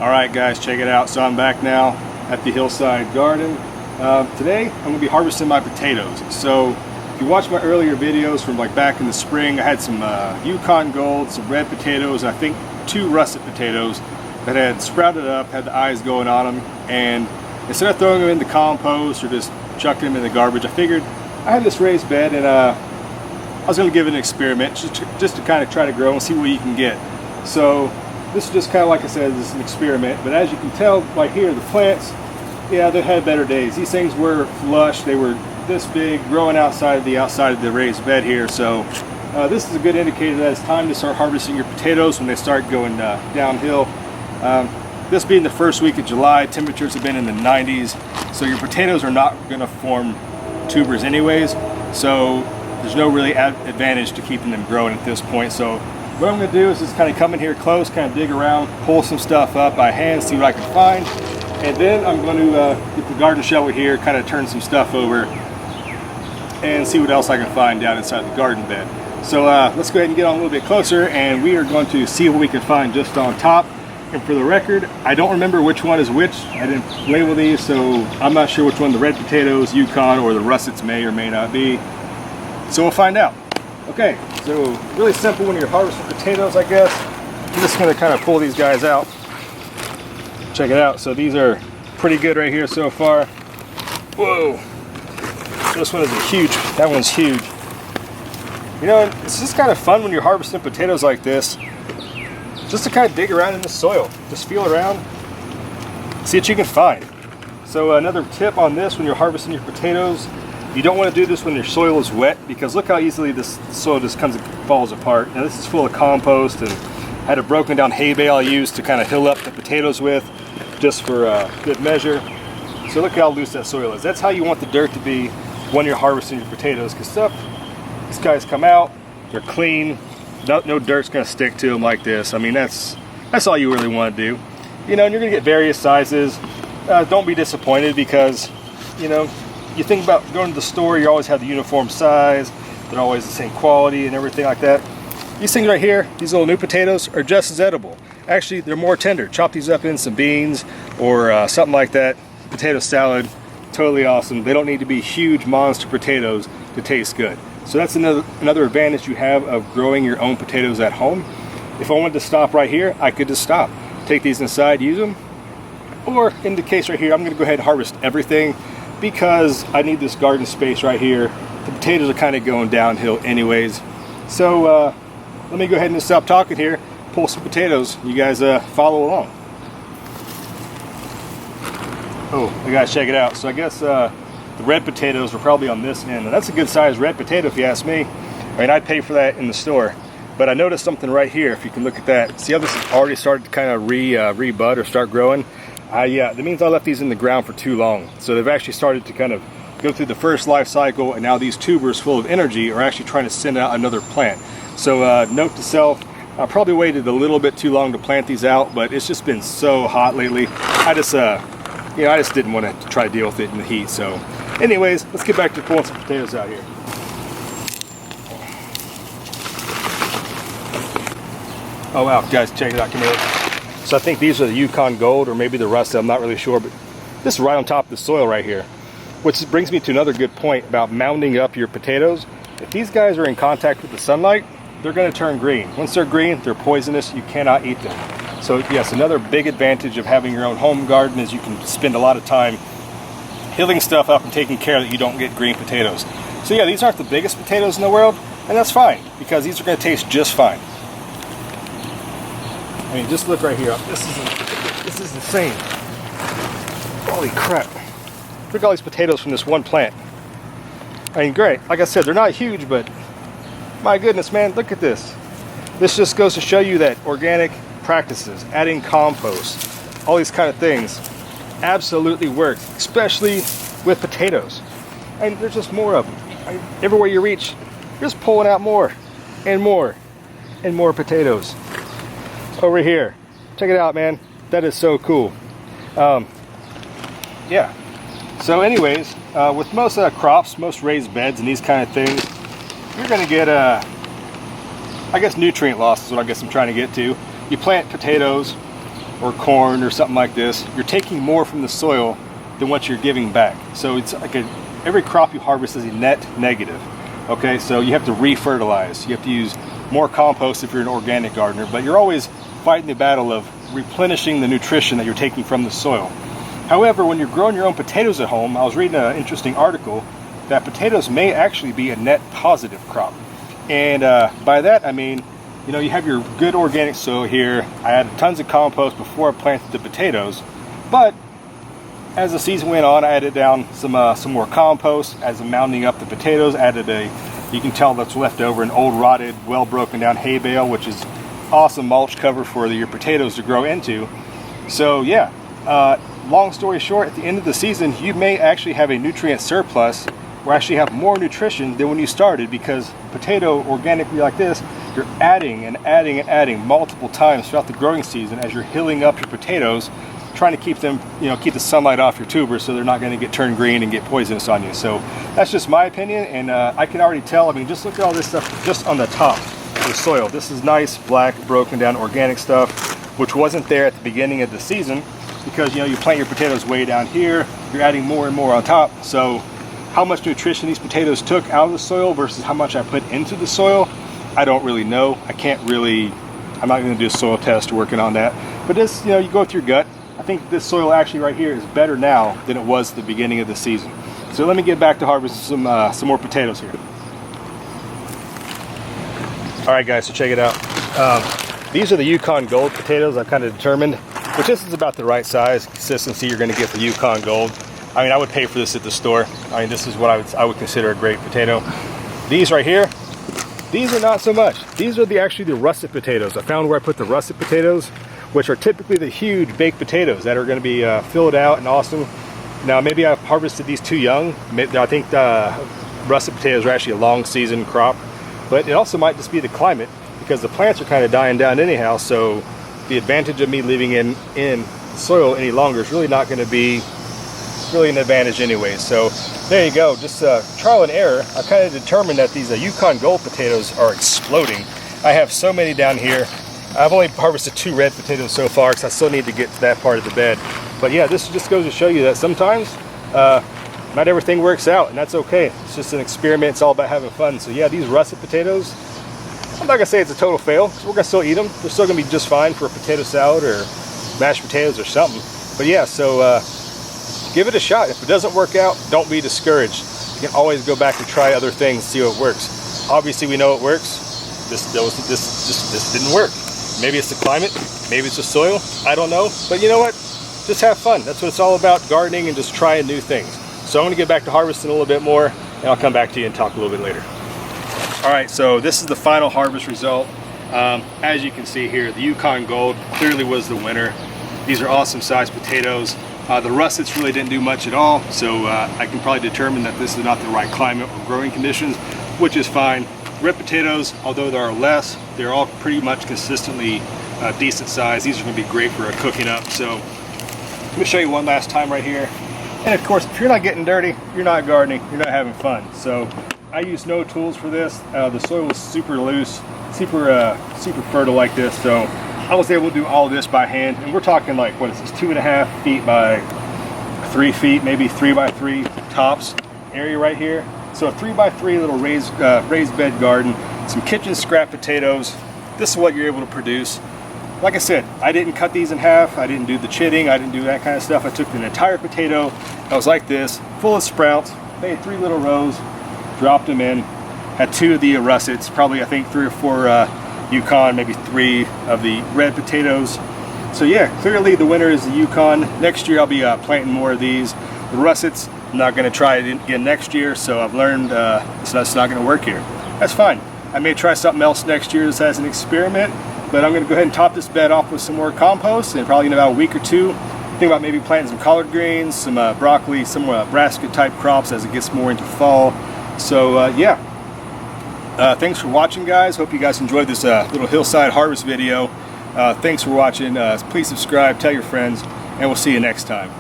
Alright guys, check it out. So I'm back now at the Hillside garden. Today I'm going to be harvesting my potatoes. So if you watched my earlier videos from like back in the spring, I had some Yukon Gold, some red potatoes, and I think 2 Russet potatoes that had sprouted up, had the eyes going on them, and instead of throwing them in the compost or just chucking them in the garbage, I figured I had this raised bed and I was going to give it an experiment just to kind of try to grow and see what you can get. So this is just kind of, like I said, this is an experiment, but as you can tell right here, the plants, yeah, they had better days. These things were lush, they were this big, growing outside of the raised bed here. So this is a good indicator that it's time to start harvesting your potatoes when they start going downhill. This being the first week of July, temperatures have been in the 90s, so your potatoes are not going to form tubers anyways, so there's no really advantage to keeping them growing at this point. So what I'm going to do is just kind of come in here close, kind of dig around, pull some stuff up by hand, see what I can find, and then I'm going to get the garden shovel here, kind of turn some stuff over and see what else I can find down inside the garden bed. So let's go ahead and get on a little bit closer, and we are going to see what we can find just on top. And for the record, I don't remember which one is which. I didn't label these, so I'm not sure which one the red potatoes, Yukon, or the Russets may or may not be. So we'll find out. Okay, so really simple when you're harvesting potatoes, I guess. I'm just going to kind of pull these guys out. Check it out. So these are pretty good right here so far. Whoa! This one is huge. That one's huge. You know, it's just kind of fun when you're harvesting potatoes like this, just to kind of dig around in the soil. Just feel around, see what you can find. So another tip on this when you're harvesting your potatoes, you don't want to do this when your soil is wet, because look how easily this soil just comes and falls apart. Now this is full of compost, and I had a broken down hay bale I used to kind of hill up the potatoes with, just for good measure. So look how loose that soil is. That's how you want the dirt to be when you're harvesting your potatoes, because these guys come out, they're clean, no dirt's going to stick to them like this. I mean, that's all you really want to do. You know, and you're going to get various sizes. Don't be disappointed, because, you know, you think about going to the store, you always have the uniform size, they're always the same quality and everything like that. These things right here, these little new potatoes, are just as edible. Actually, they're more tender. Chop these up in some beans or something like that. Potato salad, totally awesome. They don't need to be huge monster potatoes to taste good. So that's another advantage you have of growing your own potatoes at home. If I wanted to stop right here, I could just stop. Take these inside, use them. Or in the case right here, I'm going to go ahead and harvest everything, because I need this garden space right here. The potatoes are kind of going downhill anyways. So let me go ahead and stop talking here, pull some potatoes. You guys follow along. Oh, you guys check it out. So I guess the red potatoes are probably on this end. And that's a good sized red potato if you ask me. I mean, I'd pay for that in the store. But I noticed something right here, if you can look at that. See how this has already started to kind of rebud or start growing? Yeah, that means I left these in the ground for too long. So they've actually started to kind of go through the first life cycle, and now these tubers full of energy are actually trying to send out another plant. So note to self, I probably waited a little bit too long to plant these out, but it's just been so hot lately. I just didn't want to try to deal with it in the heat. So anyways, let's get back to pulling some potatoes out here. Oh wow, guys, check it out, come here. So I think these are the Yukon Gold, or maybe the Russet, I'm not really sure, but this is right on top of the soil right here. Which brings me to another good point about mounding up your potatoes. If these guys are in contact with the sunlight, they're going to turn green. Once they're green, they're poisonous, you cannot eat them. So yes, another big advantage of having your own home garden is you can spend a lot of time hilling stuff up and taking care that you don't get green potatoes. So yeah, these aren't the biggest potatoes in the world, and that's fine, because these are going to taste just fine. I mean, just look right here. This is insane. Holy crap. Look at all these potatoes from this one plant. I mean, great. Like I said, they're not huge, but my goodness, man, look at this. This just goes to show you that organic practices, adding compost, all these kind of things absolutely work, especially with potatoes. And there's just more of them. Everywhere you reach, you're just pulling out more and more and more potatoes. Over here, check it out, man. That is so cool. Yeah. So anyways, with most crops, most raised beds and these kind of things, you're going to get I guess nutrient loss is what I guess I'm trying to get to. You plant potatoes, or corn or something like this, you're taking more from the soil than what you're giving back. So it's like every crop you harvest is a net negative. Okay, so you have to re-fertilize. You have to use more compost if you're an organic gardener, but you're always fighting the battle of replenishing the nutrition that you're taking from the soil. However, when you're growing your own potatoes at home, I was reading an interesting article that potatoes may actually be a net positive crop. And by that I mean, you know, you have your good organic soil here. I added tons of compost before I planted the potatoes, but as the season went on, I added down some more compost. As I'm mounding up the potatoes, added you can tell that's left over, an old rotted, well broken down hay bale, which is awesome mulch cover for your potatoes to grow into. So yeah, long story short, at the end of the season, you may actually have a nutrient surplus, or actually have more nutrition than when you started, because potato organically like this, you're adding and adding and adding multiple times throughout the growing season as you're hilling up your potatoes, trying to keep them, you know, keep the sunlight off your tubers so they're not going to get turned green and get poisonous on you. So that's just my opinion, and I can already tell. I mean, just look at all this stuff just on the top of the soil. This is nice, black, broken down organic stuff, which wasn't there at the beginning of the season, because, you know, you plant your potatoes way down here, you're adding more and more on top. So how much nutrition these potatoes took out of the soil versus how much I put into the soil, I don't really know. I'm not going to do a soil test working on that. But this, you know, you go with your gut. I think this soil actually right here is better now than it was at the beginning of the season. So let me get back to harvesting some more potatoes here. All right, guys, so check it out. These are the Yukon Gold potatoes. I've kind of determined, which this is about the right size, consistency you're going to get for Yukon Gold. I mean, I would pay for this at the store. I mean, this is what I would consider a great potato. These right here, these are not so much. These are actually the russet potatoes. I found where I put the russet potatoes, which are typically the huge baked potatoes that are going to be filled out and awesome. Now, maybe I've harvested these too young. I think russet potatoes are actually a long season crop, but it also might just be the climate, because the plants are kind of dying down anyhow. So the advantage of me leaving in soil any longer is really not going to be really an advantage anyway. So there you go, just trial and error. I've kind of determined that these Yukon Gold potatoes are exploding. I have so many down here. I've only harvested 2 red potatoes so far, because I still need to get to that part of the bed. But yeah, this just goes to show you that sometimes not everything works out, and that's okay. It's just an experiment. It's all about having fun. So yeah, these russet potatoes, I'm not gonna say it's a total fail, because we're gonna still eat them. They're still gonna be just fine for a potato salad or mashed potatoes or something. But yeah, so give it a shot. If it doesn't work out, don't be discouraged. You can always go back and try other things, see what works. Obviously, we know it works. This didn't work. Maybe it's the climate, maybe it's the soil, I don't know. But you know what? Just have fun. That's what it's all about, gardening and just trying new things. So I'm gonna get back to harvesting a little bit more, and I'll come back to you and talk a little bit later. All right, so this is the final harvest result. As you can see here, the Yukon Gold clearly was the winner. These are awesome sized potatoes. The russets really didn't do much at all, so I can probably determine that this is not the right climate or growing conditions, which is fine. Red potatoes, although there are less, they're all pretty much consistently decent size. These are going to be great for cooking up. So let me show you one last time right here. And of course, if you're not getting dirty, you're not gardening, you're not having fun. So I used no tools for this. The soil was super loose, super fertile like this. So I was able to do all this by hand. And we're talking like, what is this, 2.5 feet by 3 feet, maybe 3 by 3 tops area right here. So a 3 by 3 little raised bed garden, some kitchen scrap potatoes. This is what you're able to produce. Like I said, I didn't cut these in half. I didn't do the chitting. I didn't do that kind of stuff. I took an entire potato that was like this, full of sprouts, made 3 little rows, dropped them in, had 2 of the russets, probably I think 3 or 4 Yukon, maybe 3 of the red potatoes. So yeah, clearly the winner is the Yukon. Next year I'll be planting more of these. The russets, I'm not going to try it again next year, so I've learned it's not going to work here. That's fine. I may try something else next year as an experiment, but I'm going to go ahead and top this bed off with some more compost, and probably in about a week or 2, think about maybe planting some collard greens, some broccoli, some brassica type crops as it gets more into fall. So yeah, thanks for watching, guys. Hope you guys enjoyed this little hillside harvest video. Thanks for watching. Please subscribe, tell your friends, and we'll see you next time.